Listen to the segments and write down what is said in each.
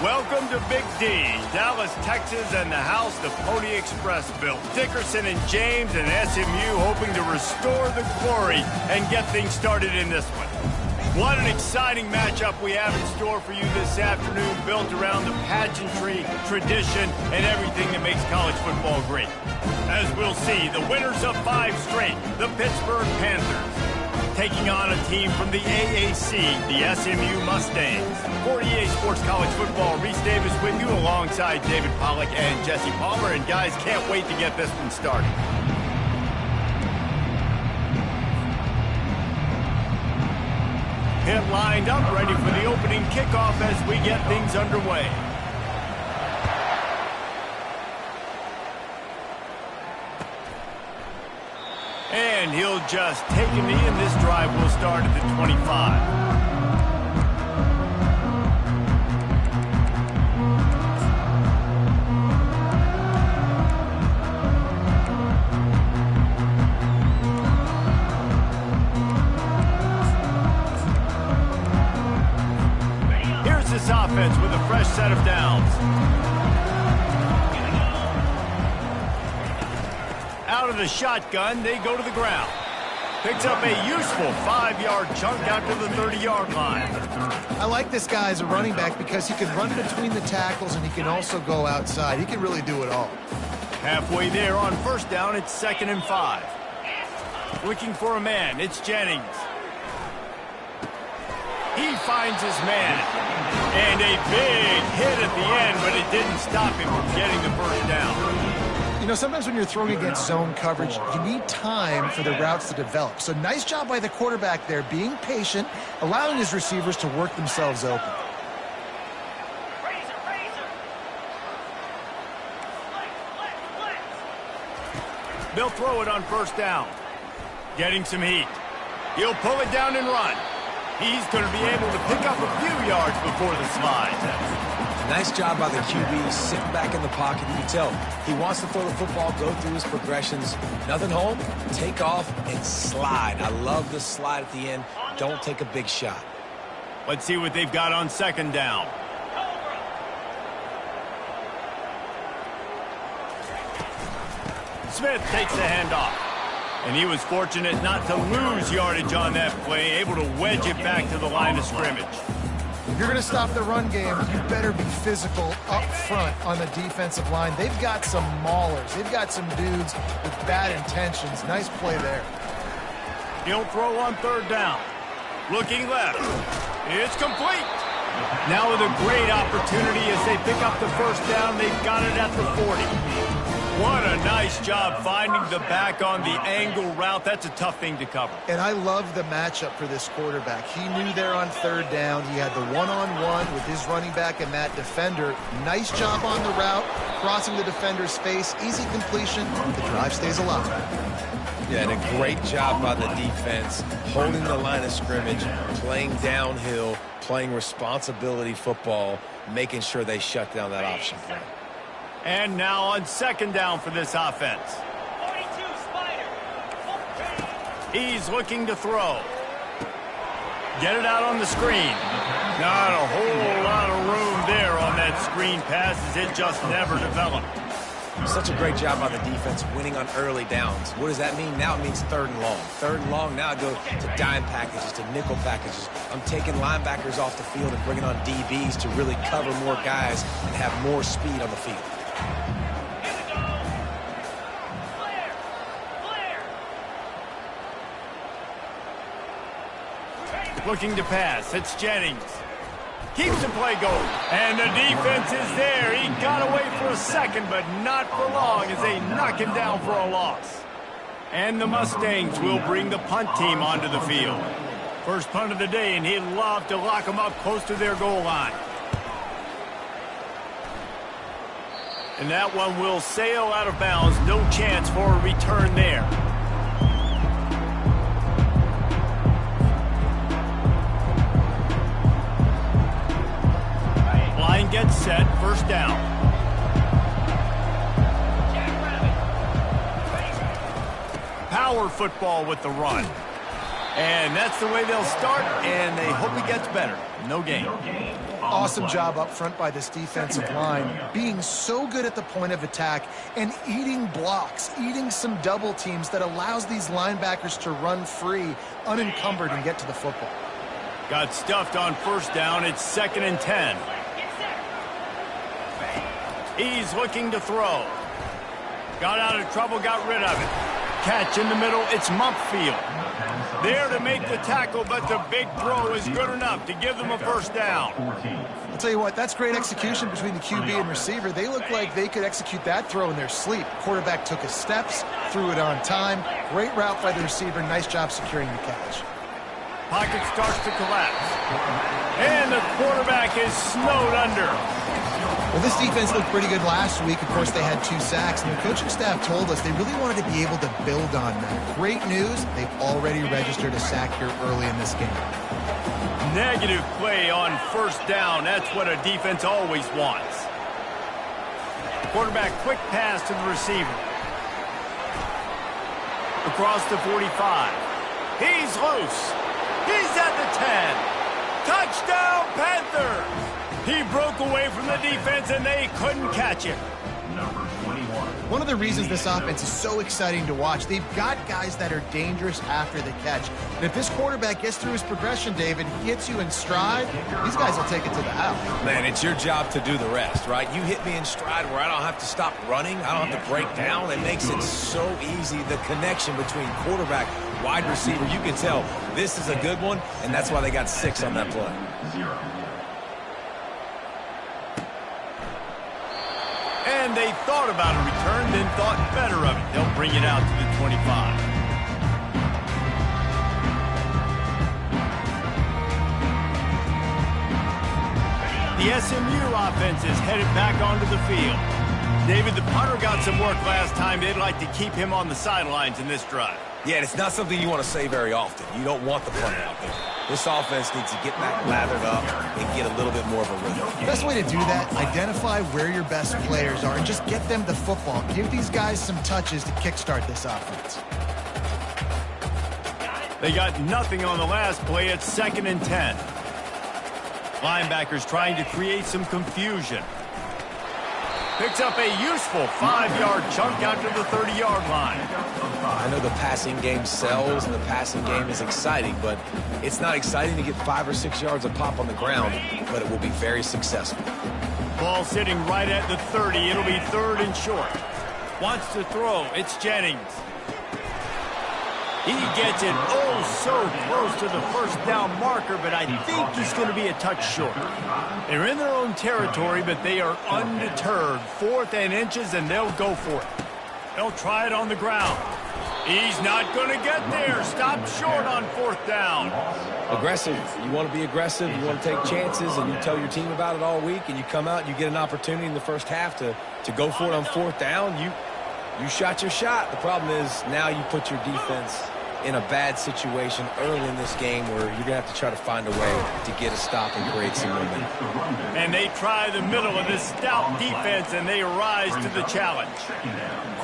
Welcome to Big D, Dallas, Texas, and the house the Pony Express built. Dickerson and James and SMU hoping to restore the glory and get things started in this one. What an exciting matchup we have in store for you this afternoon, built around the pageantry, tradition, and everything that makes college football great. As we'll see, the winners of 5 straight, the Pittsburgh Panthers, taking on a team from the AAC, the SMU Mustangs. For EA Sports College Football, Reese Davis with you alongside David Pollack and Jesse Palmer. And guys, can't wait to get this one started. Hit lined up, ready for the opening kickoff as we get things underway. And he'll just take a knee, and this drive will start at the 25. Here's this offense with a fresh set of downs. Out of the shotgun, they go to the ground. Picks up a useful 5-yard chunk out to the 30-yard line. I like this guy as a running back because he can run between the tackles and he can also go outside. He can really do it all. Halfway there on first down, it's 2nd and 5. Looking for a man, it's Jennings. He finds his man. And a big hit at the end, but it didn't stop him from getting the first down. You know, sometimes when you're throwing against zone coverage, you need time for the routes to develop. So nice job by the quarterback there, being patient, allowing his receivers to work themselves open. They'll throw it on first down. Getting some heat. He'll pull it down and run. He's going to be able to pick up a few yards before the slide. Nice job by the QB, sit back in the pocket. You can tell he wants to throw the football, go through his progressions. Nothing home, take off, and slide. I love the slide at the end. Don't take a big shot. Let's see what they've got on 2nd down. Smith takes the handoff. And he was fortunate not to lose yardage on that play, able to wedge it back to the line of scrimmage. If you're going to stop the run game, you better be physical up front on the defensive line. They've got some maulers. They've got some dudes with bad intentions. Nice play there. He'll throw on 3rd down. Looking left. It's complete. Now with a great opportunity as they pick up the first down. They've got it at the 40. What a nice job finding the back on the angle route. That's a tough thing to cover. And I love the matchup for this quarterback. He knew there on 3rd down. He had the one-on-one with his running back and that defender. Nice job on the route, crossing the defender's face. Easy completion. The drive stays alive. Yeah, and a great job by the defense, holding the line of scrimmage, playing downhill, playing responsibility football, making sure they shut down that option play. And now on 2nd down for this offense. He's looking to throw. Get it out on the screen. Not a whole lot of room there on that screen pass as it just never developed. Such a great job by the defense winning on early downs. What does that mean? Now it means 3rd and long. 3rd and long, now I go to dime packages, to nickel packages. I'm taking linebackers off the field and bringing on DBs to really cover more guys and have more speed on the field. Looking to pass. It's Jennings. Keeps the play going. And the defense is there. He got away for a second, but not for long as they knock him down for a loss. And the Mustangs will bring the punt team onto the field. First punt of the day, and he'd love to lock them up close to their goal line. And that one will sail out of bounds. No chance for a return there. Line gets set. First down. Power football with the run. And that's the way they'll start, and they hope he gets better. No gain. Awesome job up front by this defensive line, being so good at the point of attack and eating blocks, eating some double teams that allows these linebackers to run free, unencumbered, and get to the football. Got stuffed on first down. It's 2nd and 10. He's looking to throw. Got out of trouble, got rid of it. Catch in the middle, it's Mumpfield. There to make the tackle, but the big throw is good enough to give them a first down. I'll tell you what, that's great execution between the QB and receiver. They look like they could execute that throw in their sleep. Quarterback took his steps, threw it on time. Great route by the receiver. Nice job securing the catch. Pocket starts to collapse. And the quarterback is snowed under. Well, this defense looked pretty good last week. Of course, they had 2 sacks, and the coaching staff told us they really wanted to be able to build on that. Great news, they've already registered a sack here early in this game. Negative play on first down. That's what a defense always wants. Quarterback quick pass to the receiver. Across the 45. He's loose. He's at the 10. Touchdown, Panthers! He broke away from the defense, and they couldn't catch him. One of the reasons this offense is so exciting to watch, they've got guys that are dangerous after the catch. And if this quarterback gets through his progression, David, hits you in stride, these guys will take it to the house. Man, it's your job to do the rest, right? You hit me in stride where I don't have to stop running. I don't have to break down. It makes it so easy. The connection between quarterback, wide receiver, you can tell this is a good one, and that's why they got 6 on that play. And they thought about a return, then thought better of it. They'll bring it out to the 25. The SMU offense is headed back onto the field. David, the punter got some work last time. They'd like to keep him on the sidelines in this drive. Yeah, and it's not something you want to say very often. You don't want the punter out there. This offense needs to get back lathered up and get a little bit more of a rhythm. Best way to do that, identify where your best players are and just get them the football. Give these guys some touches to kickstart this offense. They got nothing on the last play. It's 2nd and 10. Linebackers trying to create some confusion. Picks up a useful 5-yard chunk out to the 30-yard line. I know the passing game sells and the passing game is exciting, but it's not exciting to get 5 or 6 yards of pop on the ground, but it will be very successful. Ball sitting right at the 30. It'll be 3rd and short. Wants to throw. It's Jennings. He gets it so close to the first down marker, but I think he's going to be a touch short. They're in their own territory, but they are undeterred. 4th and inches, and they'll go for it. They'll try it on the ground. He's not going to get there. Stop short on 4th down. Aggressive. You want to be aggressive. You want to take chances, and you tell your team about it all week, and you come out and you get an opportunity in the first half to go for it on 4th down. You shot your shot. The problem is now you put your defense in a bad situation early in this game where you're going to have to try to find a way to get a stop and create some momentum. And they try the middle of this stout defense, and they rise to the challenge.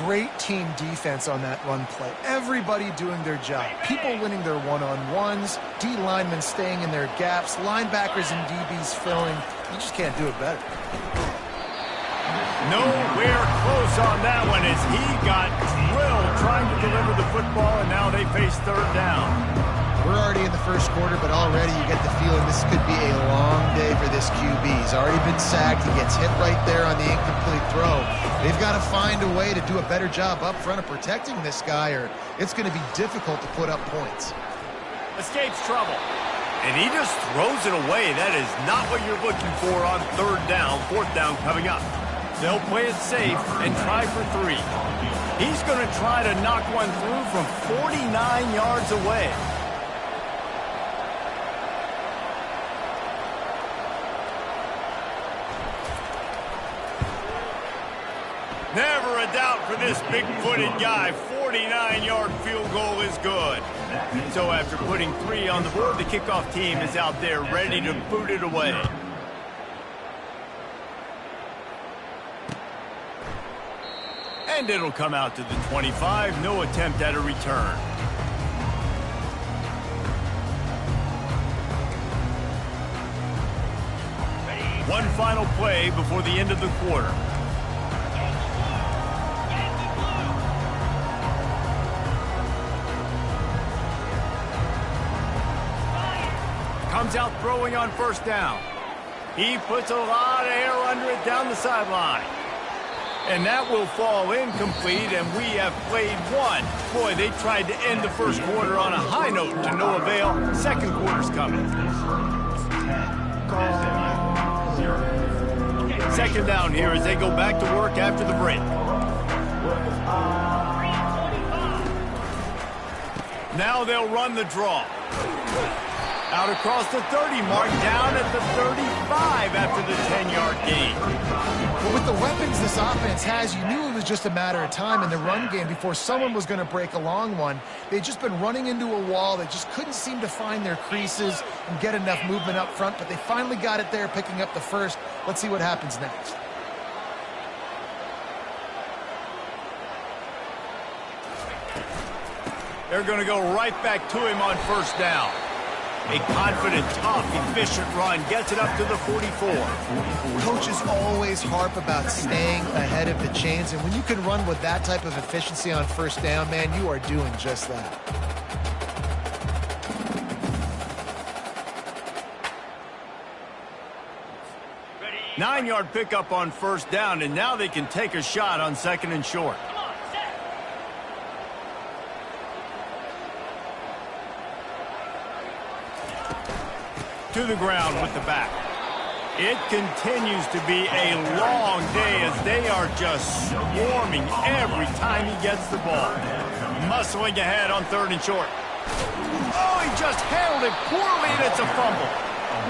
Great team defense on that run play. Everybody doing their job. People winning their one-on-ones, D linemen staying in their gaps, linebackers and DBs filling. You just can't do it better. Nowhere close on that one as he got drilled trying to deliver the football, and now they face 3rd down. We're already in the first quarter, but already you get the feeling this could be a long day for this QB. He's already been sacked. He gets hit right there on the incomplete throw. They've got to find a way to do a better job up front of protecting this guy, or it's going to be difficult to put up points. Escapes trouble. And he just throws it away. That is not what you're looking for on 3rd down. 4th down coming up. They'll play it safe and try for 3. He's going to try to knock one through from 49 yards away. Never a doubt for this big-footed guy. 49-yard field goal is good. So after putting 3 on the board, the kickoff team is out there ready to boot it away. And it'll come out to the 25. No attempt at a return. One final play before the end of the quarter. Comes out throwing on first down. He puts a lot of air under it down the sideline. And that will fall incomplete, and we have played one. Boy, they tried to end the first quarter on a high note to no avail. Second quarter's coming. Second down here as they go back to work after the break. Now they'll run the draw. Out across the 30 mark, down at the 35 after the 10-yard gain. Well, with the weapons this offense has, you knew it was just a matter of time in the run game before someone was going to break a long one. They'd just been running into a wall. They just couldn't seem to find their creases and get enough movement up front, but they finally got it there, picking up the first. Let's see what happens next. They're going to go right back to him on first down. A confident, tough, efficient run gets it up to the 44. Coaches always harp about staying ahead of the chains, and when you can run with that type of efficiency on first down, man, you are doing just that. Ready. 9-yard pickup on first down, and now they can take a shot on second and short. To the ground with the back. It continues to be a long day as they are just swarming every time he gets the ball. Muscling ahead on third and short. Oh, he just handled it poorly, and it's a fumble.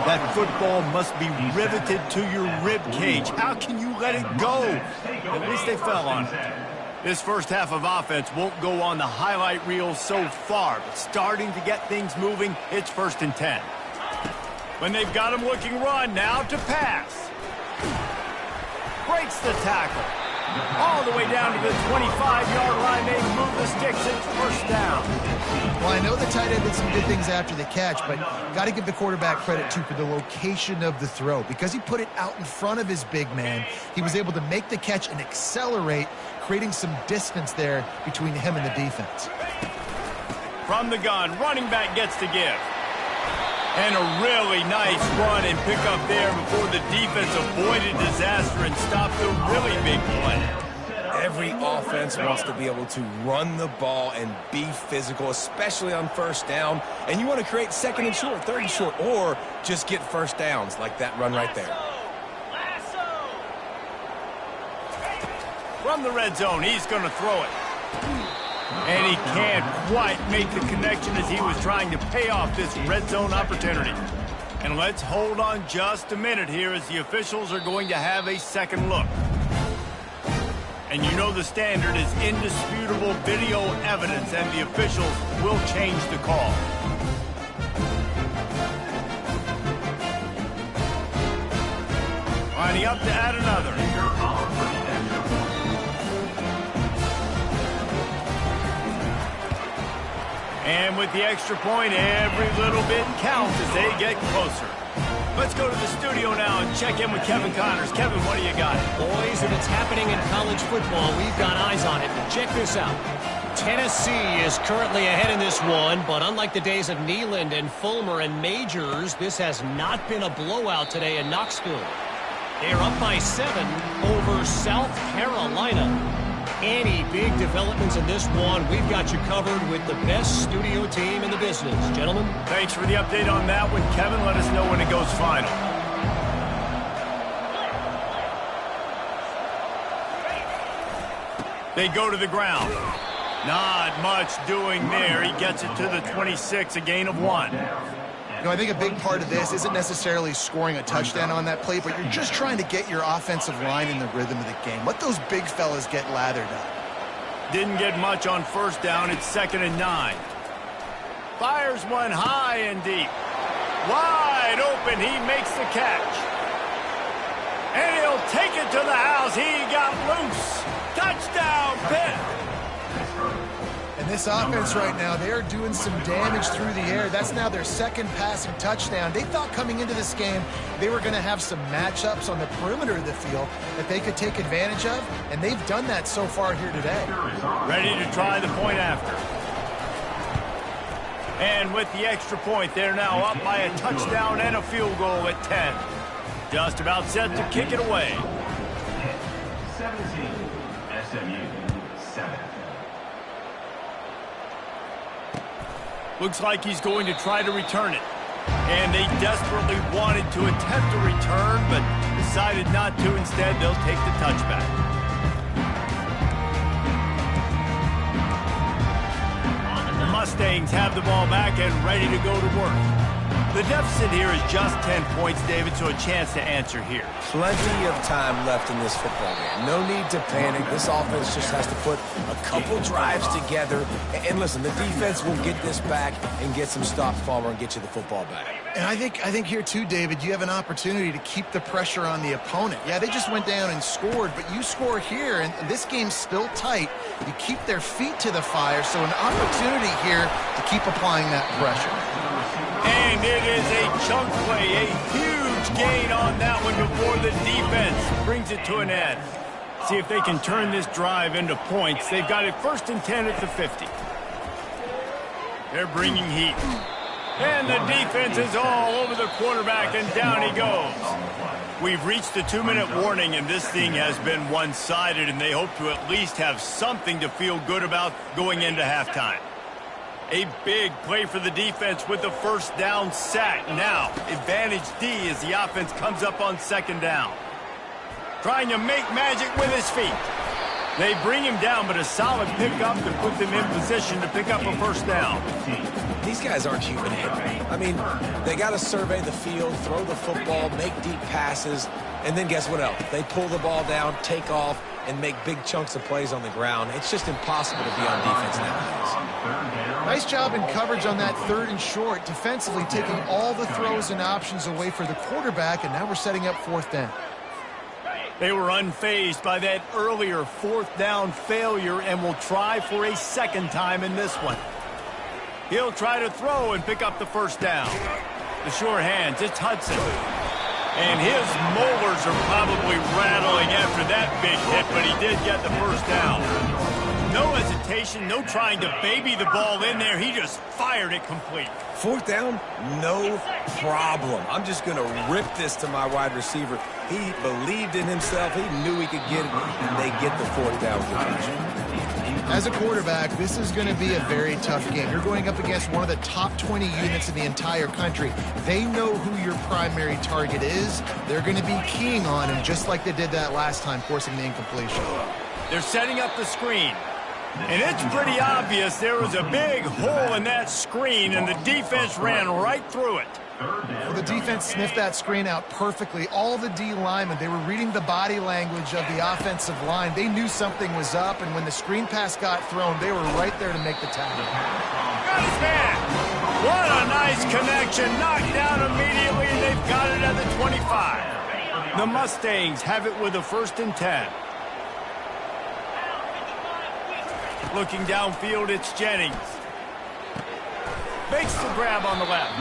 That football must be riveted to your rib cage. How can you let it go? At least they fell on it. This first half of offense won't go on the highlight reel so far, but starting to get things moving, it's 1st and 10. When they've got him looking run, now to pass. Breaks the tackle. All the way down to the 25-yard line. They move the sticks. It's first down. Well, I know the tight end did some good things after the catch, but got to give the quarterback credit, too, for the location of the throw. Because he put it out in front of his big man, he was able to make the catch and accelerate, creating some distance there between him and the defense. From the gun, running back gets to give. And a really nice run and pick up there before the defense avoided disaster and stopped the really big play. Every offense wants to be able to run the ball and be physical, especially on first down. And you want to create second and short, third and short, or just get first downs like that run right there. From the red zone, he's going to throw it. And he can't quite make the connection as he was trying to pay off this red zone opportunity. And let's hold on just a minute here as the officials are going to have a second look. And you know the standard is indisputable video evidence, and the officials will change the call. Lining up to add another. And with the extra point, every little bit counts as they get closer. Let's go to the studio now and check in with Kevin Connors. Kevin, what do you got? Boys, if it's happening in college football, we've got eyes on it. Check this out. Tennessee is currently ahead in this one, but unlike the days of Neyland and Fulmer and Majors, this has not been a blowout today in Knoxville. They're up by 7 over South Carolina. Any big developments in this one, we've got you covered with the best studio team in the business. Gentlemen. Thanks for the update on that one, Kevin. Let us know when it goes final. They go to the ground. Not much doing there. He gets it to the 26, a gain of 1. You know, I think a big part of this isn't necessarily scoring a touchdown on that play, but you're just trying to get your offensive line in the rhythm of the game. Let those big fellas get lathered up. Didn't get much on first down. It's 2nd and 9. Fires one high and deep. Wide open. He makes the catch. And he'll take it to the house. He got loose. Touchdown, Pitt. And This offense right now, they are doing some damage through the air. That's now their second passing touchdown. They thought coming into this game they were going to have some matchups on the perimeter of the field that they could take advantage of, and they've done that so far here today. Ready to try the point after. And with the extra point, they're now up by a touchdown and a field goal at 10. Just about set to kick it away. 17, SMU, 7. Looks like he's going to try to return it. And they desperately wanted to attempt a return, but decided not to. Instead, they'll take the touchback. The Mustangs have the ball back and ready to go to work. The deficit here is just 10 points, David, so a chance to answer here. Plenty of time left in this football game. No need to panic. This offense just has to put a couple drives together. And listen, the defense will get this back and get some stops, Palmer, and get you the football back. And I think here too, David, you have an opportunity to keep the pressure on the opponent. Yeah, they just went down and scored, but you score here, and this game's still tight. You keep their feet to the fire, so an opportunity here to keep applying that pressure. And it is a chunk play, a huge gain on that one before the defense brings it to an end. See if they can turn this drive into points. They've got it 1st and 10 at the 50. They're bringing heat. And the defense is all over the quarterback, and down he goes. We've reached the 2-minute warning, and this thing has been one-sided, and they hope to at least have something to feel good about going into halftime. A big play for the defense with the 1st down sack. Now, advantage D as the offense comes up on 2nd down. Trying to make magic with his feet. They bring him down, but a solid pickup to put them in position to pick up a 1st down. These guys aren't human. I mean, they got to survey the field, throw the football, make deep passes, and then guess what else? They pull the ball down, take off, and make big chunks of plays on the ground. It's just impossible to be on defense nowadays. Nice job in coverage on that 3rd and short, defensively taking all the throws and options away for the quarterback, and now we're setting up 4th down. They were unfazed by that earlier 4th down failure and will try for a 2nd time in this one. He'll try to throw and pick up the 1st down. The sure hands, it's Hudson. And his molars are probably rattling after that big hit, but he did get the 1st down. No hesitation, no trying to baby the ball in there. He just fired it complete. 4th down, no problem. I'm just going to rip this to my wide receiver. He believed in himself. He knew he could get it, and they get the 4th down conversion. As a quarterback, this is going to be a very tough game. You're going up against one of the top 20 units in the entire country. They know who your primary target is. They're going to be keying on him, just like they did that last time, forcing the incompletion. They're setting up the screen. And it's pretty obvious there was a big hole in that screen, and the defense ran right through it. Well, the defense sniffed that screen out perfectly. All the D linemen, they were reading the body language of the offensive line. They knew something was up, and when the screen pass got thrown, they were right there to make the tackle. Got his man. What a nice connection. Knocked down immediately, and they've got it at the 25. The Mustangs have it with a 1st and 10. Looking downfield, it's Jennings. Makes the grab on the left.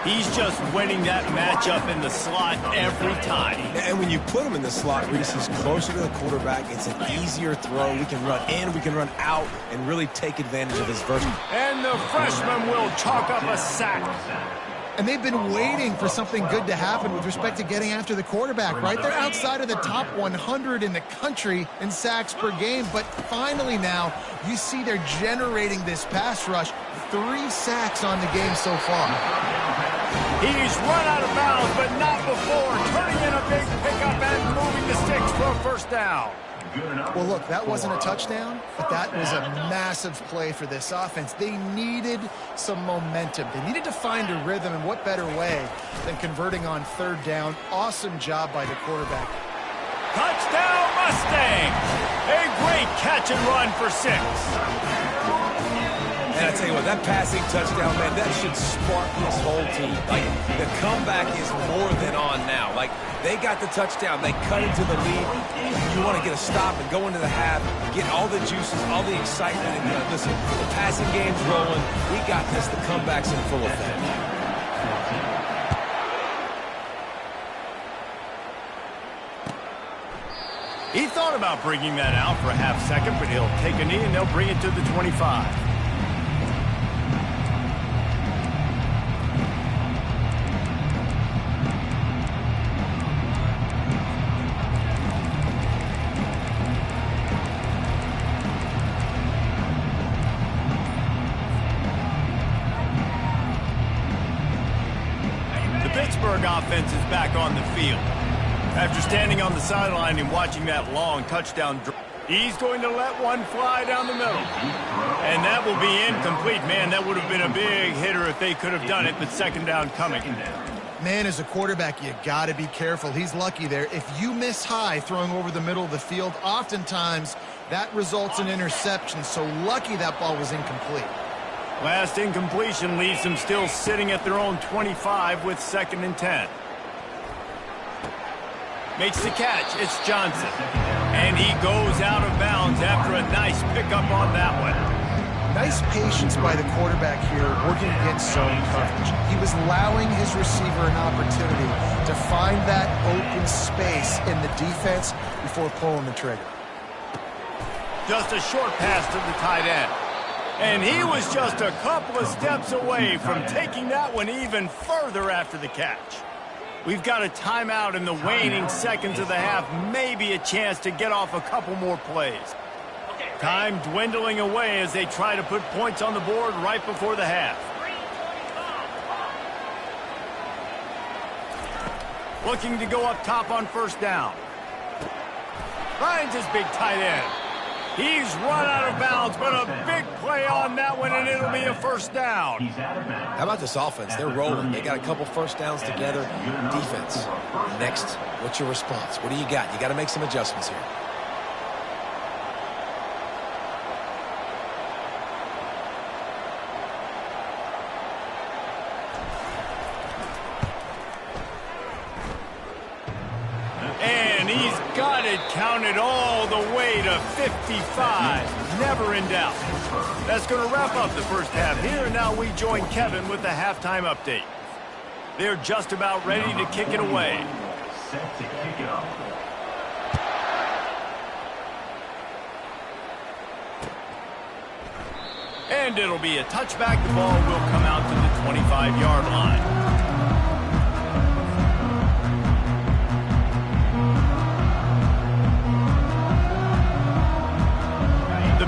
He's just winning that matchup in the slot every time. And when you put him in the slot, Reese, he's closer to the quarterback. It's an easier throw. We can run in, we can run out, and really take advantage of his vertical. And the freshman will chalk up a sack. And they've been waiting for something good to happen with respect to getting after the quarterback, right? They're outside of the top 100 in the country in sacks per game, but finally now you see they're generating this pass rush. 3 sacks on the game so far. He's run out of bounds, but not before turning in a big pickup and moving the sticks for a 1st down. Well, look, that wasn't a touchdown, but that was a massive play for this offense. They needed some momentum. They needed to find a rhythm, and what better way than converting on 3rd down. Awesome job by the quarterback. Touchdown, Mustangs! A great catch and run for 6. And I tell you what, that passing touchdown, man, that should spark this whole team. Like, the comeback is more than on now. Like, they got the touchdown. They cut into the lead. You want to get a stop and go into the half, get all the juices, all the excitement. And, listen, the passing game's rolling. We got this. The comeback's in full effect. He thought about bringing that out for a half second, but he'll take a knee and they'll bring it to the 25. The Pittsburgh offense is back on the field. After standing on the sideline and watching that long touchdown drive, he's going to let one fly down the middle. And that will be incomplete. Man, that would have been a big hitter if they could have done it, but second down coming. Man, as a quarterback, you got to be careful. He's lucky there. If you miss high throwing over the middle of the field, oftentimes that results in interception. So lucky that ball was incomplete. Last incompletion leaves them still sitting at their own 25 with 2nd and 10. Makes the catch. It's Johnson. And he goes out of bounds after a nice pickup on that one. Nice patience by the quarterback here working against zone coverage. He was allowing his receiver an opportunity to find that open space in the defense before pulling the trigger. Just a short pass to the tight end. And he was just a couple of steps away from taking that one even further after the catch. We've got a timeout in the waning seconds of the half, maybe a chance to get off a couple more plays. Time dwindling away as they try to put points on the board right before the half. Looking to go up top on first down. Finds his big tight end. He's run out of bounds, but a big play on that one, and it'll be a first down. How about this offense? They're rolling. They got a couple first downs together. Defense. Next, what's your response? What do you got? You got to make some adjustments here. And he's got it counted all the way to 55. Never in doubt. That's going to wrap up the first half here, and now we join Kevin with the halftime update. They're just about ready to kick it away. Set to kick it off. And it'll be a touchback. The ball will come out to the 25-yard line.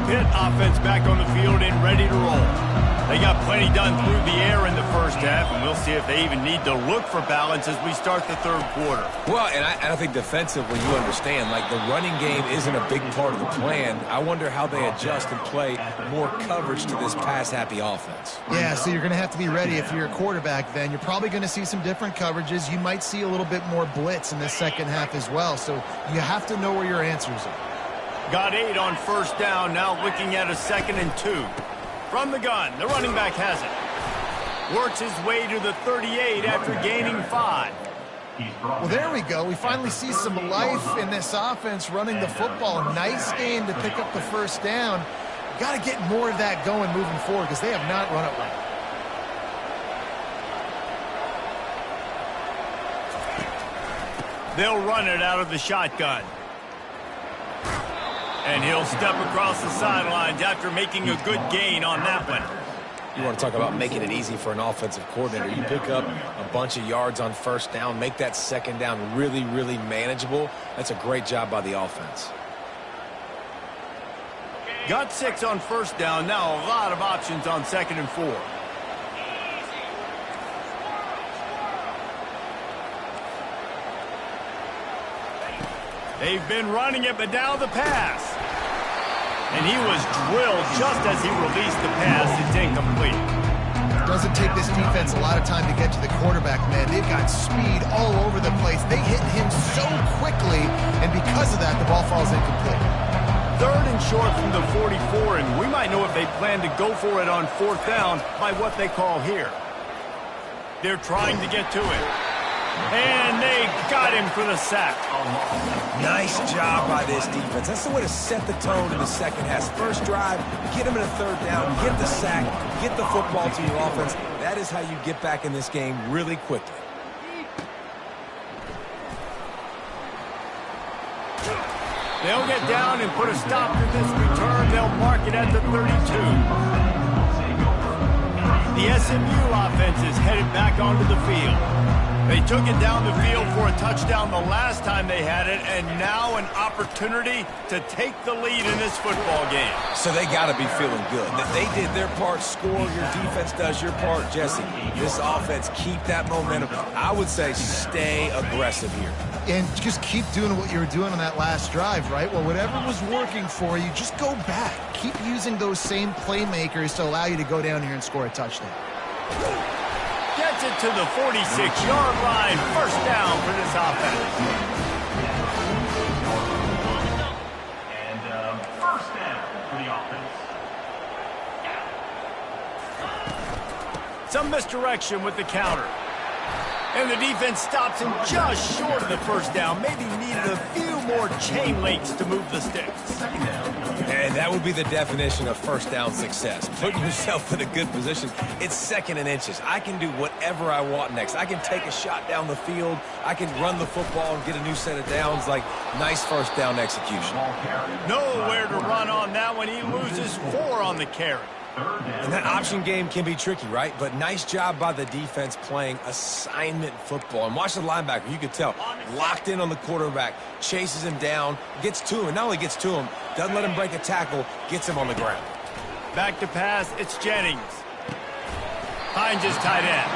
Pitt offense back on the field and ready to roll. They got plenty done through the air in the first half, and we'll see if they even need to look for balance as we start the third quarter. Well, and I think defensively, you understand, like the running game isn't a big part of the plan. I wonder how they adjust and play more coverage to this pass-happy offense. Yeah, so you're going to have to be ready if you're a quarterback then. You're probably going to see some different coverages. You might see a little bit more blitz in the second half as well, so you have to know where your answers are. Got 8 on first down, now looking at a 2nd and 2. From the gun, the running back has it. Works his way to the 38 after gaining 5. Well, there we go. We finally see some life in this offense running the football. Nice game to pick up the first down. Got to get more of that going moving forward because they have not run it well. They'll run it out of the shotgun. And he'll step across the sidelines after making a good gain on that one. You want to talk about making it easy for an offensive coordinator. You pick up a bunch of yards on first down, make that second down really, really manageable. That's a great job by the offense. Got 6 on first down. Now a lot of options on 2nd and 4. They've been running it, but now the pass. And he was drilled just as he released the pass. It's incomplete. Doesn't take this defense a lot of time to get to the quarterback, man. They've got speed all over the place. They hit him so quickly, and because of that, the ball falls incomplete. 3rd and short from the 44, and we might know if they plan to go for it on 4th down by what they call here. They're trying to get to it. And they got him for the sack. Nice job by this defense. That's the way to set the tone in the second half. First drive, get them in a 3rd down, get the sack, get the football to your offense. That is how you get back in this game really quickly. They'll get down and put a stop to this return. They'll mark it at the 32. The SMU offense is headed back onto the field. They took it down the field for a touchdown the last time they had it, and now an opportunity to take the lead in this football game. So they got to be feeling good. That they did their part, score, your defense does your part, Jesse. This offense, keep that momentum. I would say stay aggressive here. And just keep doing what you were doing on that last drive, right? Well, whatever was working for you, just go back. Keep using those same playmakers to allow you to go down here and score a touchdown. Gets it to the 46-yard line. 1st down for this offense. And 1st down for the offense. Some misdirection with the counter. And the defense stops him just short of the 1st down. Maybe needed a few more chain links to move the sticks. And that would be the definition of 1st down success. Putting yourself in a good position. It's 2nd and inches. I can do whatever I want next. I can take a shot down the field. I can run the football and get a new set of downs. Like, nice 1st down execution. Nowhere to run on that one. He loses 4 on the carry. And that option game can be tricky, right? But nice job by the defense playing assignment football. And watch the linebacker. You could tell. Locked in on the quarterback. Chases him down. Gets to him. And not only gets to him, doesn't let him break a tackle. Gets him on the ground. Back to pass. It's Jennings. Hines is tight end.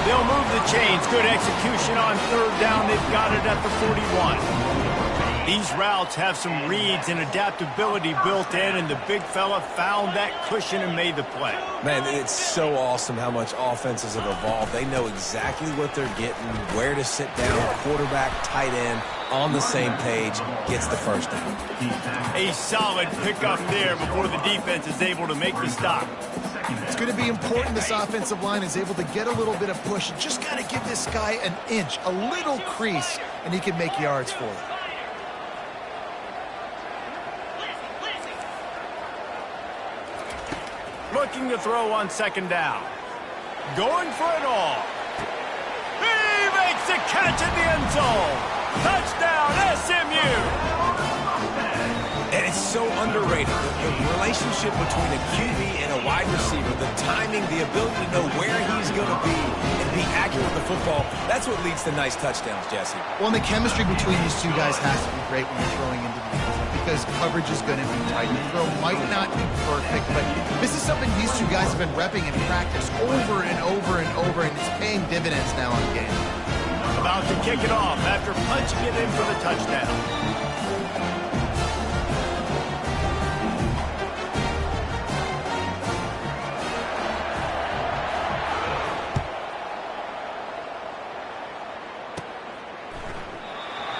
They'll move the chains. Good execution on 3rd down. They've got it at the 41. These routes have some reads and adaptability built in, and the big fella found that cushion and made the play. Man, it's so awesome how much offenses have evolved. They know exactly what they're getting, where to sit down, quarterback, tight end, on the same page, gets the 1st down. A solid pickup there before the defense is able to make the stop. It's going to be important this offensive line is able to get a little bit of push. Just got to give this guy an inch, a little crease, and he can make yards for it. Looking to throw on 2nd down. Going for it all. He makes the catch in the end zone. Touchdown, SMU. And it's so underrated. The relationship between a QB and a wide receiver, the timing, the ability to know where he's going to be and be accurate with the football, that's what leads to nice touchdowns, Jesse. Well, and the chemistry between these two guys has to be great when you're throwing into the end zone because coverage is going to be tight. The throw might not be perfect, but this is something these two guys have been repping in practice over and over and over, and it's paying dividends now in the game. About to kick it off after punching it in for the touchdown.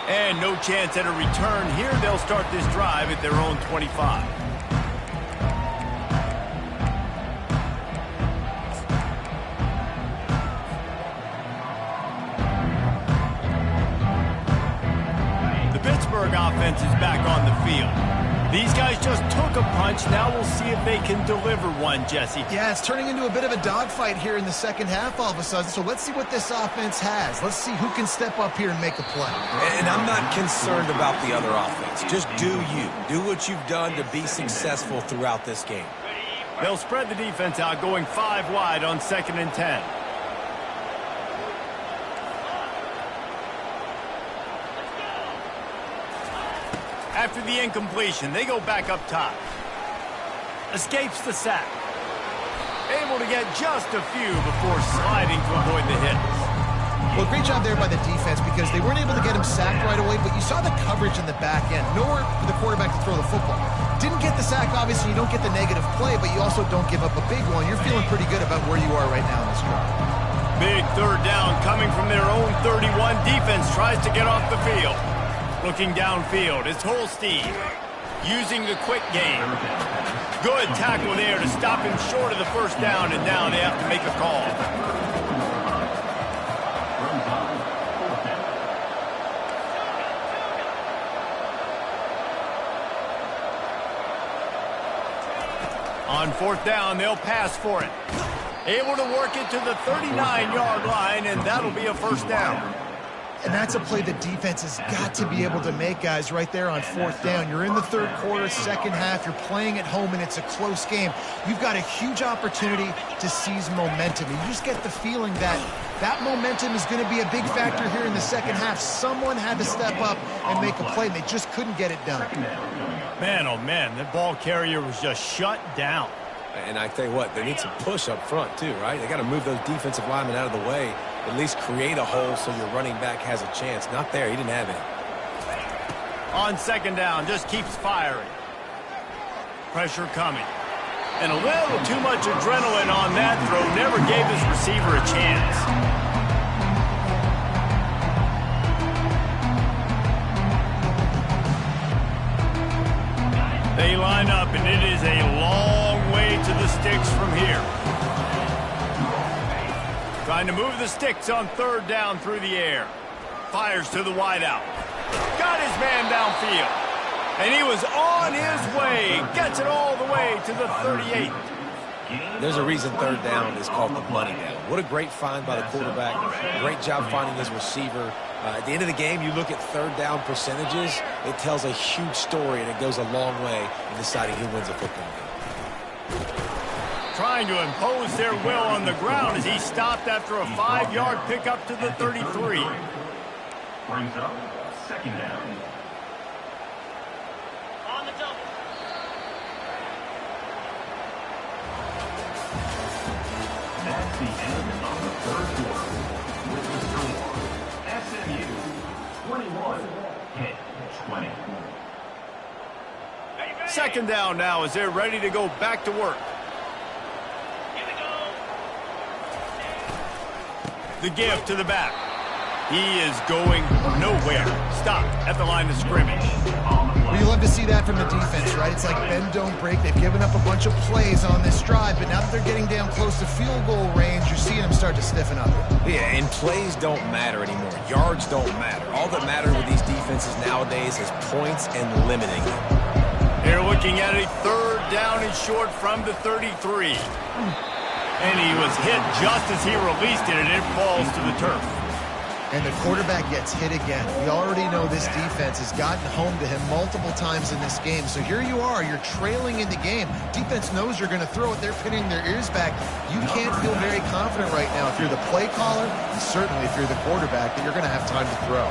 And no chance at a return here. They'll start this drive at their own 25. The Pittsburgh offense is back on the field. These guys just took a punch. Now we'll see if they can deliver one, Jesse. Yeah, it's turning into a bit of a dogfight here in the second half all of a sudden. So let's see what this offense has. Let's see who can step up here and make a play. And I'm not concerned about the other offense. Just do you. Do what you've done to be successful throughout this game. They'll spread the defense out, going 5 wide on 2nd and 10. After the incompletion, they go back up top. Escapes the sack. Able to get just a few before sliding to avoid the hits. Well, great job there by the defense because they weren't able to get him sacked right away, but you saw the coverage in the back end. Nowhere for the quarterback to throw the football. Didn't get the sack, obviously. You don't get the negative play, but you also don't give up a big one. You're feeling pretty good about where you are right now in this drive. Big 3rd down coming from their own 31. Defense tries to get off the field. Looking downfield, it's Holstein. using the quick game. Good tackle there to stop him short of the first down, and now they have to make a call. On fourth down, they'll pass for it. Able to work it to the 39-yard line, and that'll be a first down. And that's a play the defense has got to be able to make, guys, right there on fourth down. You're in the third quarter, second half. You're playing at home, and it's a close game. You've got a huge opportunity to seize momentum. And you just get the feeling that that momentum is going to be a big factor here in the second half. Someone had to step up and make a play, and they just couldn't get it done. Man, oh, man, that ball carrier was just shut down. And I tell you what, they need some push up front, too, right? They got to move those defensive linemen out of the way, at least create a hole so your running back has a chance. Not there. He didn't have it. On second down, just keeps firing. Pressure coming. And a little too much adrenaline on that throw. Never gave his receiver a chance. They line up, and it is a long way to the sticks from here. Trying to move the sticks on third down through the air. Fires to the wideout. Got his man downfield. And he was on his way. Gets it all the way to the 38. There's a reason third down is called the money down. What a great find by the quarterback. Great job finding his receiver. At the end of the game, you look at third down percentages. It tells a huge story, and it goes a long way in deciding who wins a football game. Trying to impose their will on the ground as he stopped after a 5-yard pickup to the 33. Brings up second down. On the double. That's the end of the third quarter. With the score, SMU 21 hit 20. Second down now as they're ready to go back to work. The give to the back. He is going nowhere. Stop at the line of scrimmage. Well, you love to see that from the defense, right? It's like bend, don't break. They've given up a bunch of plays on this drive, but now that they're getting down close to field goal range, you're seeing them start to stiffen up. Yeah, and plays don't matter anymore. Yards don't matter. All that matter with these defenses nowadays is points and limiting them. They're looking at a third down and short from the 33. And he was hit just as he released it, and it falls to the turf. And the quarterback gets hit again. We already know this defense has gotten home to him multiple times in this game. So here you are, you're trailing in the game. Defense knows you're going to throw it. They're pinning their ears back. You can't feel very confident right now if you're the play caller, and certainly if you're the quarterback, that you're going to have time to throw.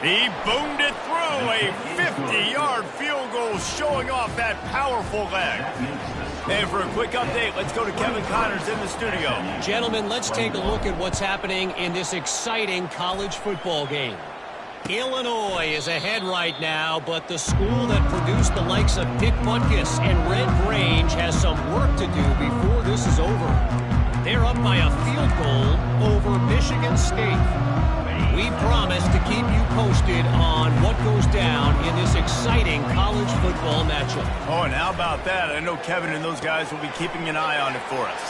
He boomed it through a 50-yard field goal, showing off that powerful leg. And for a quick update, let's go to Kevin Connors in the studio. Gentlemen, let's take a look at what's happening in this exciting college football game. Illinois is ahead right now, but the school that produced the likes of Dick Butkus and Red Grange has some work to do before this is over. They're up by a field goal over Michigan State. We promise to keep you posted on what goes down in this exciting college football matchup. Oh, and how about that? I know Kevin and those guys will be keeping an eye on it for us.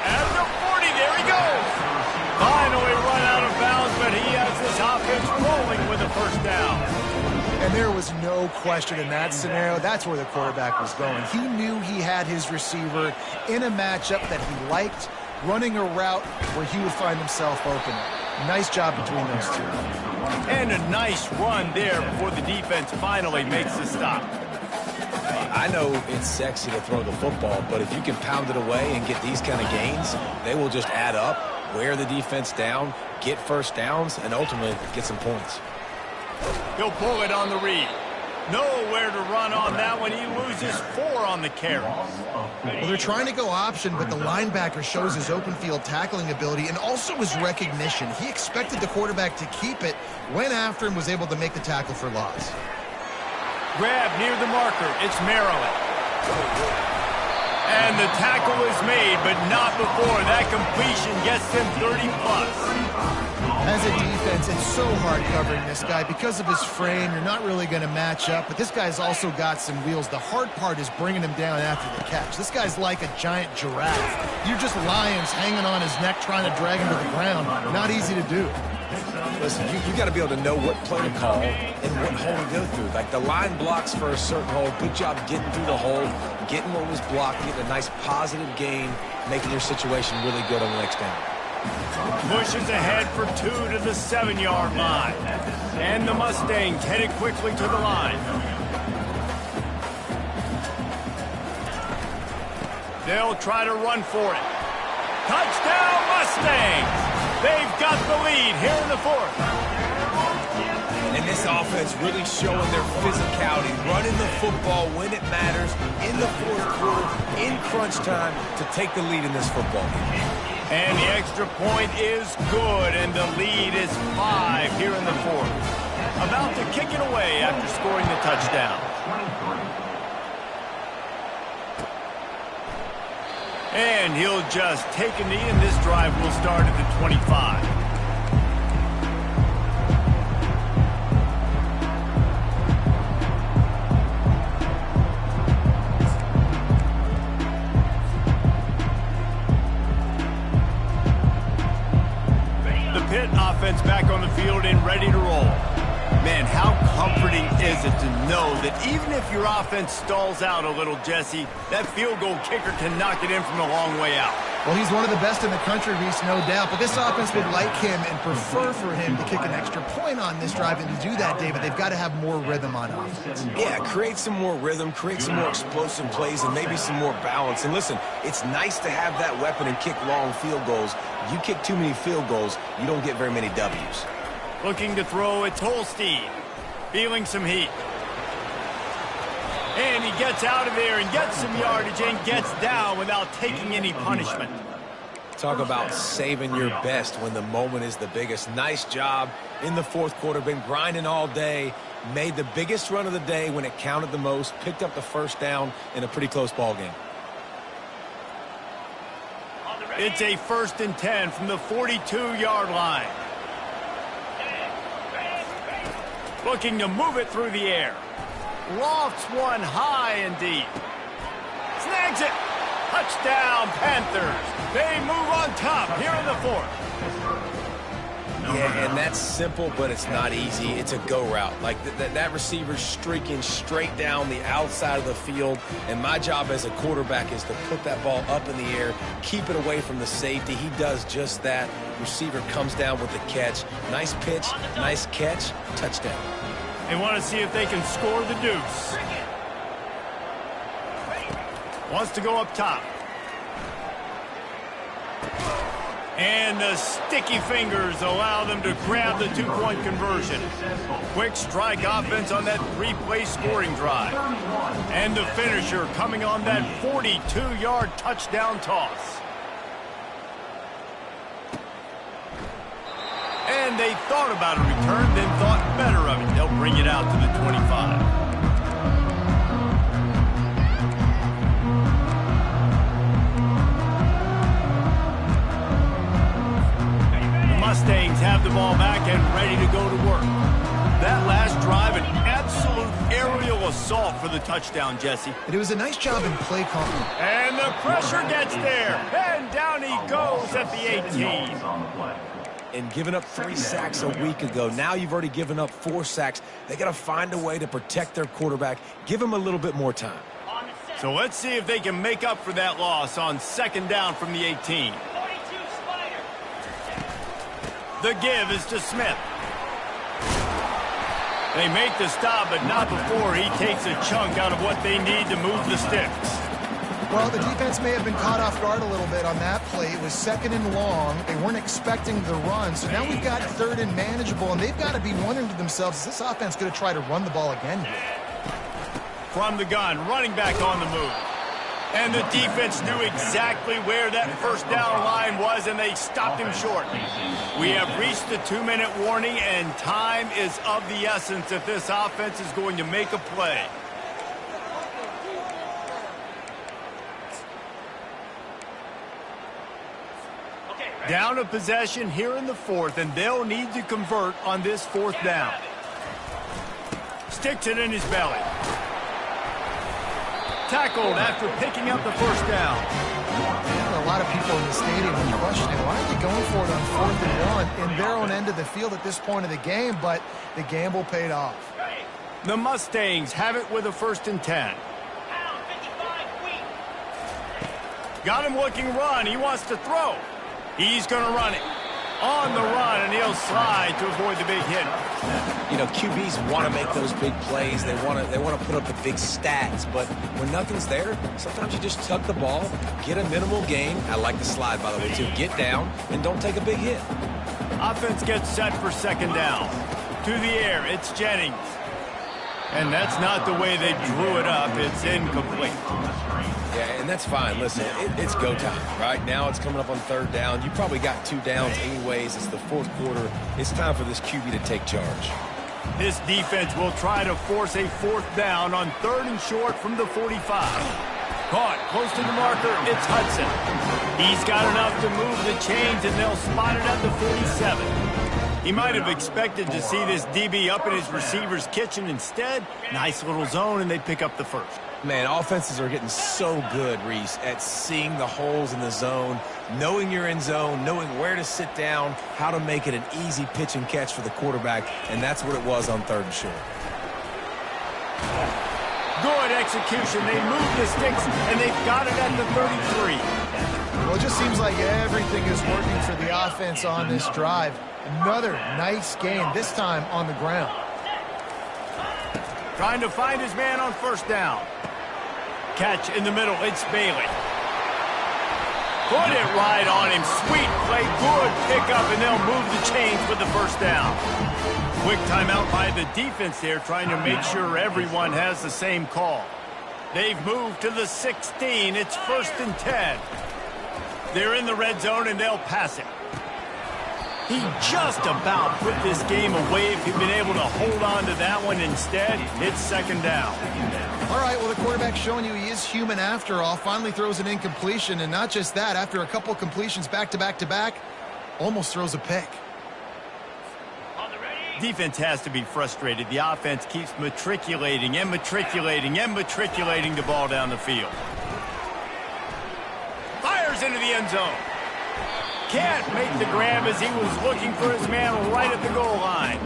At the 40, there he goes. Finally run out of bounds, but he has this offense rolling with a first down. And there was no question in that scenario. That's where the quarterback was going. He knew he had his receiver in a matchup that he liked, running a route where he would find himself open. Nice job between those two. And a nice run there before the defense finally makes the stop. I know it's sexy to throw the football, but if you can pound it away and get these kind of gains, they will just add up, wear the defense down, get first downs, and ultimately get some points. He'll pull it on the read. Nowhere to run on that one. He loses 4 on the carry. Well, they're trying to go option, but the linebacker shows his open field tackling ability and also his recognition. He expected the quarterback to keep it, went after him, was able to make the tackle for loss. Grab near the marker. It's Maryland. And the tackle is made, but not before that completion gets them 30-plus. As a defense, it's so hard covering this guy. Because of his frame, you're not really going to match up, but this guy's also got some wheels. The hard part is bringing him down after the catch. This guy's like a giant giraffe. You're just lions hanging on his neck trying to drag him to the ground. Not easy to do. Listen, you got to be able to know what play to call and what hole to go through. Like the line blocks for a certain hole. Good job getting through the hole, getting what was blocked, getting a nice positive gain, making your situation really good on the next down. Pushes ahead for 2 to the 7-yard line. And the Mustangs headed quickly to the line. They'll try to run for it. Touchdown, Mustangs! They've got the lead here in the fourth. And this offense really showing their physicality, running the football when it matters, in the fourth quarter, in crunch time, to take the lead in this football game. And the extra point is good, and the lead is 5 here in the fourth. About to kick it away after scoring the touchdown. And he'll just take a knee, and this drive will start at the 25. The Pitt offense back on the field and ready to roll. Man, how comforting is it to know that even if your offense stalls out a little, Jesse, that field goal kicker can knock it in from a long way out. Well, he's one of the best in the country, Reese, no doubt. But this offense would like him and prefer for him to kick an extra point on this drive. And to do that, David, they've got to have more rhythm on offense. Yeah, create some more rhythm, create some more explosive plays, and maybe some more balance. And listen, it's nice to have that weapon and kick long field goals. You kick too many field goals, you don't get very many W's. Looking to throw, it's Holstein. Feeling some heat. And he gets out of there and gets some yardage and gets down without taking any punishment. Talk about saving your best when the moment is the biggest. Nice job in the fourth quarter. Been grinding all day. Made the biggest run of the day when it counted the most. Picked up the first down in a pretty close ball game. It's a 1st and 10 from the 42-yard line. Looking to move it through the air. Lofts one high and deep. Snags it. Touchdown, Panthers. They move on top here in the fourth. Yeah, and that's simple, but it's not easy. It's a go route. Like that receiver's streaking straight down the outside of the field, and my job as a quarterback is to put that ball up in the air, keep it away from the safety. He does just that. Receiver comes down with the catch. Nice pitch, nice catch, touchdown. They want to see if they can score the deuce. Wants to go up top. And the sticky fingers allow them to grab the 2-point conversion. Quick strike offense on that 3-play scoring drive. And the finisher coming on that 42-yard touchdown toss. And they thought about a return, then thought better of it. They'll bring it out to the 25. Mustangs have the ball back and ready to go to work. That last drive, an absolute aerial assault for the touchdown, Jesse. It was a nice job in play calling. And the pressure gets there. And down he goes at the 18. And giving up 3 sacks a week ago. Now you've already given up 4 sacks. They got to find a way to protect their quarterback. Give him a little bit more time. So let's see if they can make up for that loss on 2nd down from the 18. The give is to Smith. They make the stop, but not before he takes a chunk out of what they need to move the sticks. Well, the defense may have been caught off guard a little bit on that play. It was 2nd and long. They weren't expecting the run. So now we've got 3rd and manageable, and they've got to be wondering to themselves, is this offense going to try to run the ball again here? From the gun, running back on the move. And the defense knew exactly where that 1st down line was, and they stopped him short. We have reached the 2-minute warning, and time is of the essence if this offense is going to make a play. Down a possession here in the fourth, and they'll need to convert on this fourth down. Sticks it in his belly. Tackled after picking up the first down. A lot of people in the stadium are questioning, why are they going for it on 4th and 1 in their own end of the field at this point of the game, but the gamble paid off. The Mustangs have it with a 1st and 10. Got him looking run. He wants to throw. He's going to run it. On the run, and he'll slide to avoid the big hit. You know, QBs want to make those big plays. They want to put up the big stats. But when nothing's there, sometimes you just tuck the ball, get a minimal gain. I like the slide, by the way, too. Get down and don't take a big hit. Offense gets set for 2nd down. To the air, it's Jennings. And that's not the way they drew it up. It's incomplete. Yeah, and that's fine. Listen, it's go time. Right now it's coming up on 3rd down. You probably got 2 downs anyways. It's the 4th quarter. It's time for this QB to take charge. This defense will try to force a 4th down on 3rd and short from the 45. Caught close to the marker. It's Hudson. He's got enough to move the chains, and they'll spot it at the 47. He might have expected to see this DB up in his receiver's kitchen. Instead, nice little zone, and they pick up the first. Man, offenses are getting so good, Reese, at seeing the holes in the zone, knowing you're in zone, knowing where to sit down, how to make it an easy pitch and catch for the quarterback, and that's what it was on 3rd and short. Good execution. They move the sticks, and they've got it at the 33. Well, it just seems like everything is working for the offense on this drive. Another nice game, this time on the ground. Trying to find his man on 1st down. Catch in the middle. It's Bailey. Put it right on him. Sweet play. Good pickup, and they'll move the chains with the 1st down. Quick timeout by the defense there, trying to make sure everyone has the same call. They've moved to the 16. It's 1st and 10. They're in the red zone, and they'll pass it. He just about put this game away if he'd been able to hold on to that one. Instead, it's 2nd down. All right, well, the quarterback's showing you he is human after all. Finally throws an incompletion, and not just that, after a couple completions back-to-back-to-back, almost throws a pick. Defense has to be frustrated. The offense keeps matriculating and matriculating and matriculating the ball down the field. Fires into the end zone. Can't make the grab as he was looking for his man right at the goal line.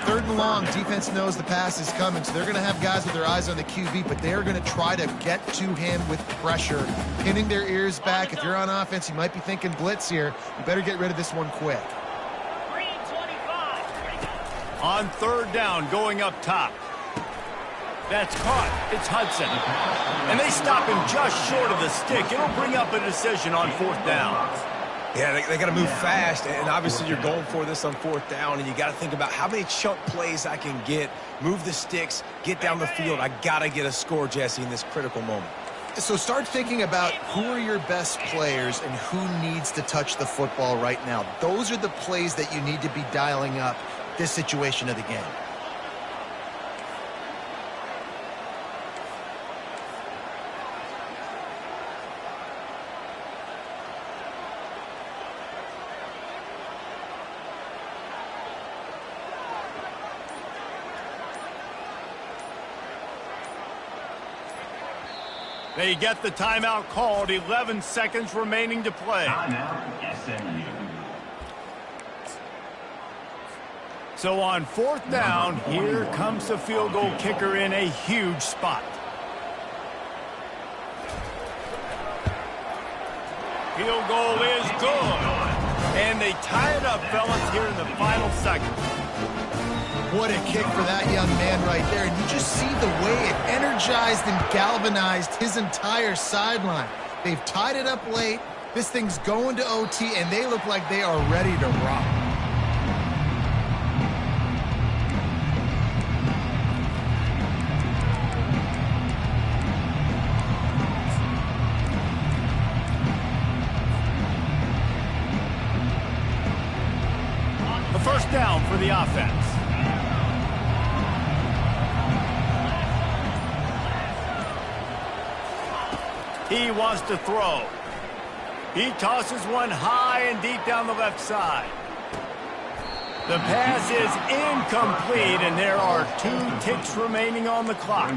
3rd and long, defense knows the pass is coming, so they're going to have guys with their eyes on the QB, but they're going to try to get to him with pressure, pinning their ears back. If you're on offense, you might be thinking blitz here. You better get rid of this one quick. On 3rd down, going up top. That's caught. It's Hudson. And they stop him just short of the stick. It'll bring up a decision on 4th down. Yeah, they got to move fast, and obviously you're going for this on 4th down, and you got to think about how many chunk plays I can get, move the sticks, get down the field. I got to get a score, Jesse, in this critical moment. So start thinking about who are your best players and who needs to touch the football right now. Those are the plays that you need to be dialing up this situation of the game. They get the timeout called. 11 seconds remaining to play. Timeout, SMU. So on 4th down, here comes the field goal kicker in a huge spot. Field goal is good. And they tie it up, fellas, here in the final seconds. What a kick for that young man right there. And you just see the way it energized and galvanized his entire sideline. They've tied it up late. This thing's going to OT, and they look like they are ready to rock. The 1st down for the offense. He wants to throw. He tosses one high and deep down the left side. The pass is incomplete, and there are 2 ticks remaining on the clock.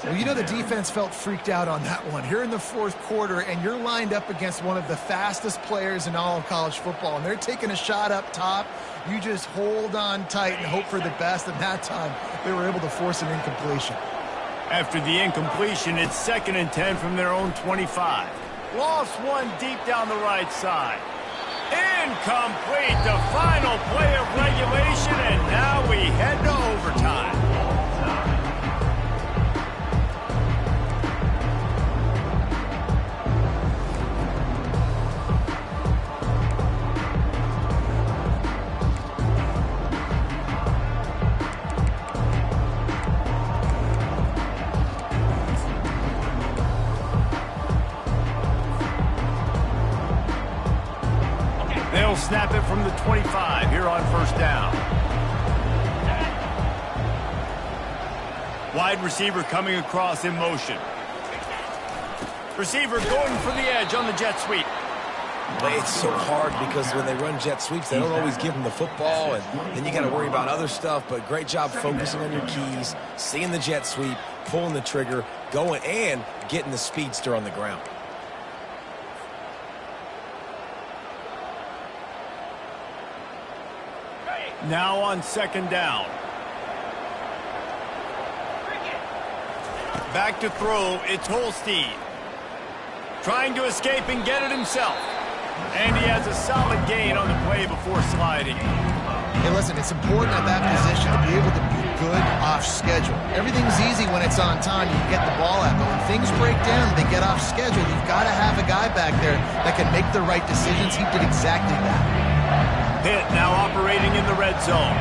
Well, you know the defense felt freaked out on that one. Here in the fourth quarter, and you're lined up against one of the fastest players in all of college football, and they're taking a shot up top. You just hold on tight and hope for the best, and that time they were able to force an incompletion. After the incompletion, it's 2nd and 10 from their own 25. Lost one deep down the right side. Incomplete, the final play of regulation, and now we head to overtime. They'll snap it from the 25 here on 1st down. Wide receiver coming across in motion. Receiver going for the edge on the jet sweep. But it's so hard because when they run jet sweeps, they don't always give them the football, and then you got to worry about other stuff. But great job focusing on your keys, seeing the jet sweep, pulling the trigger, going, and getting the speedster on the ground. Now on 2nd down. Back to throw, it's Holstein. Trying to escape and get it himself. And he has a solid gain on the play before sliding. Hey, listen, it's important at that position to be able to be good off schedule. Everything's easy when it's on time, you get the ball out. But when things break down, they get off schedule. You've got to have a guy back there that can make the right decisions. He did exactly that. Pitt now operating in the red zone.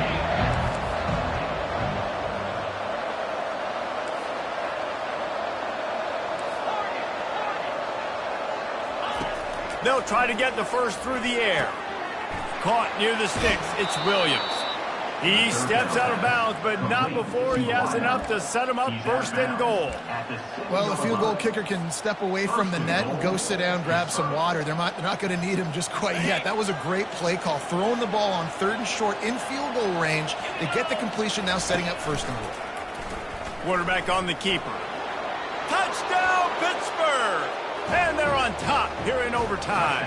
They'll try to get the first through the air. Caught near the sticks. It's Williams. He steps out of bounds, but not before he has enough to set him up 1st and goal. Well, the field goal kicker can step away from the net and go sit down, grab some water. They're not going to need him just quite yet. That was a great play call. Throwing the ball on 3rd and short in field goal range. They get the completion, now setting up 1st and goal. Quarterback on the keeper. Touchdown, Pittsburgh! And they're on top here in overtime.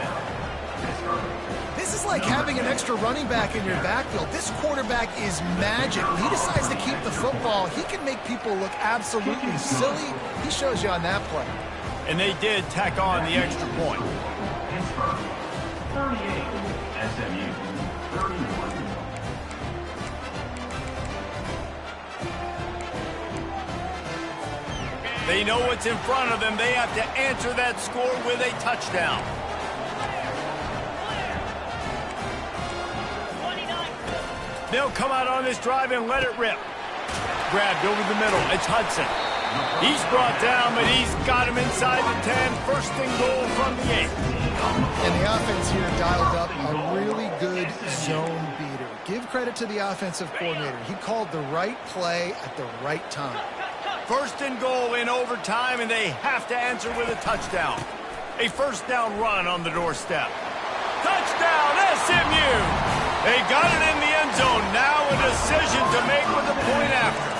This is like having an extra running back in your backfield. This quarterback is magic. When he decides to keep the football, he can make people look absolutely silly. He shows you on that play. And they did tack on the extra point. Pittsburgh 38, SMU 31. They know what's in front of them. They have to answer that score with a touchdown. They'll come out on this drive and let it rip. Grabbed over the middle. It's Hudson. He's brought down, but he's got him inside the 10. 1st and goal from the 8. And the offense here dialed up a really good zone beater. Give credit to the offensive coordinator. He called the right play at the right time. 1st and goal in overtime, and they have to answer with a touchdown. A 1st down run on the doorstep. Touchdown, SMU! They got it in the end zone. Now a decision to make with the point after.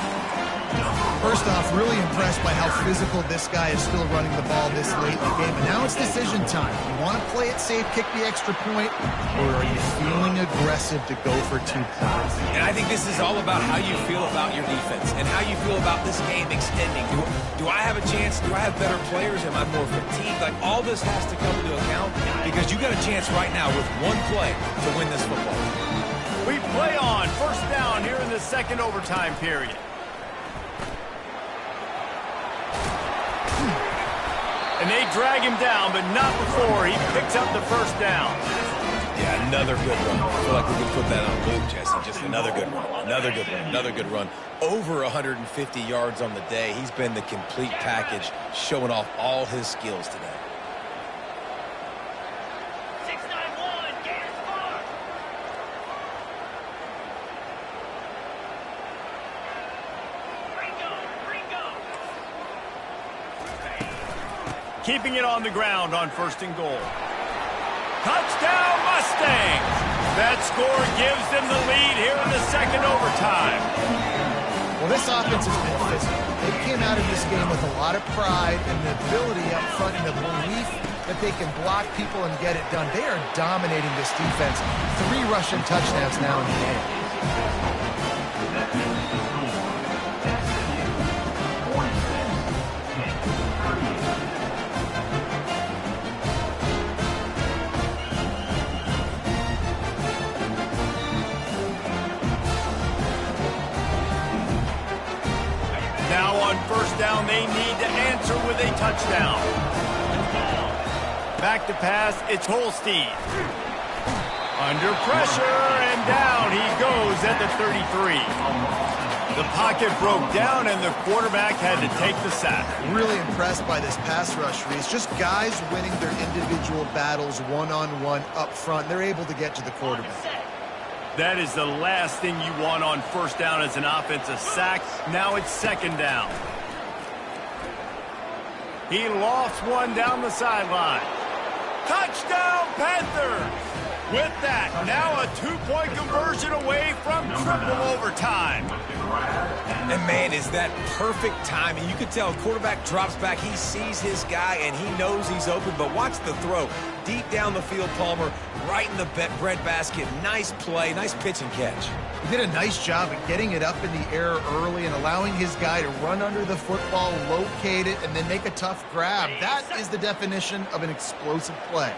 First off, really impressed by how physical this guy is still running the ball this late in the game. And now it's decision time. You want to play it safe, kick the extra point, or are you feeling aggressive to go for 2 points? And I think this is all about how you feel about your defense and how you feel about this game extending. Do I have a chance? Do I have better players? Am I more fatigued? Like, all this has to come into account because you got a chance right now with one play to win this football. We play on 1st down here in the 2nd overtime period. And they drag him down, but not before he picks up the 1st down. Yeah, another good run. I feel like we can put that on Luke, Jesse. Just another good run. Another good run. Another good run. Over 150 yards on the day. He's been the complete package, showing off all his skills today. Keeping it on the ground on 1st and goal. Touchdown, Mustangs! That score gives them the lead here in the second overtime. Well, this offense has been physical. They came out of this game with a lot of pride and the ability up front and the belief that they can block people and get it done. They are dominating this defense. 3 rushing touchdowns now in the game. Now on first down, they need to answer with a touchdown. Back to pass, it's Holstein. Under pressure, and down he goes at the 33. The pocket broke down, and the quarterback had to take the sack. Really impressed by this pass rush, Reese. Just guys winning their individual battles one-on-one up front. They're able to get to the quarterback. That is the last thing you want on first down as an offensive sack. Now it's second down. He lofts one down the sideline. Touchdown, Panthers! With that, now a 2-point conversion away from triple overtime. And, man, is that perfect timing. You can tell quarterback drops back. He sees his guy, and he knows he's open. But watch the throw. Deep down the field, Palmer, right in the breadbasket. Nice play, nice pitch and catch. He did a nice job of getting it up in the air early and allowing his guy to run under the football, locate it, and then make a tough grab. That is the definition of an explosive play.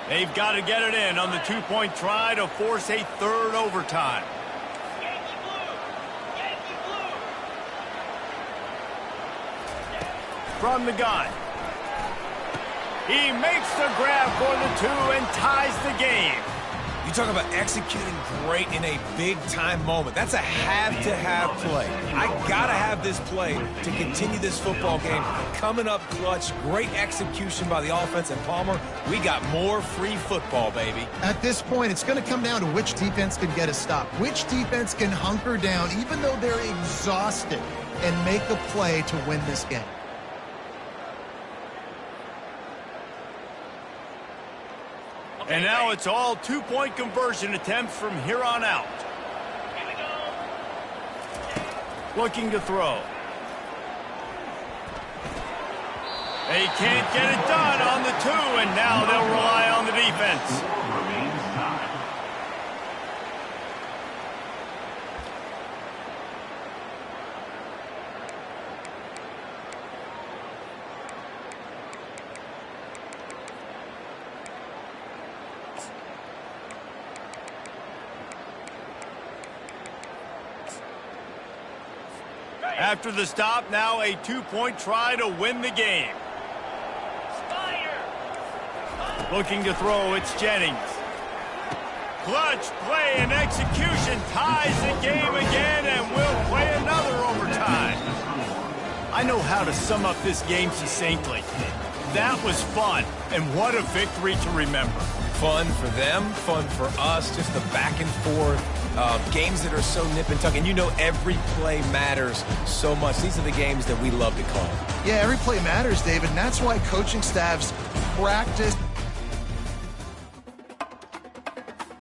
They've got to get it in on the 2-point try to force a third overtime. From the gun. He makes the grab for the 2 and ties the game. You talk about executing great in a big-time moment. That's a have-to-have play. I got to have this play to continue this football game. Coming up clutch, great execution by the offense. And, Palmer, we got more free football, baby. At this point, it's going to come down to which defense can get a stop. Which defense can hunker down, even though they're exhausted, and make a play to win this game. And now it's all 2-point conversion attempts from here on out. Looking to throw. They can't get it done on the 2, and now they'll rely on the defense. After the stop, now a 2-point try to win the game. Looking to throw, it's Jennings. Clutch play and execution ties the game again and will play another overtime. I know how to sum up this game succinctly. That was fun, and what a victory to remember. Fun for them, fun for us, just the back and forth. Games that are so nip and tuck, and you know every play matters so much. These are the games that we love to call. Yeah, every play matters, David, and that's why coaching staffs practice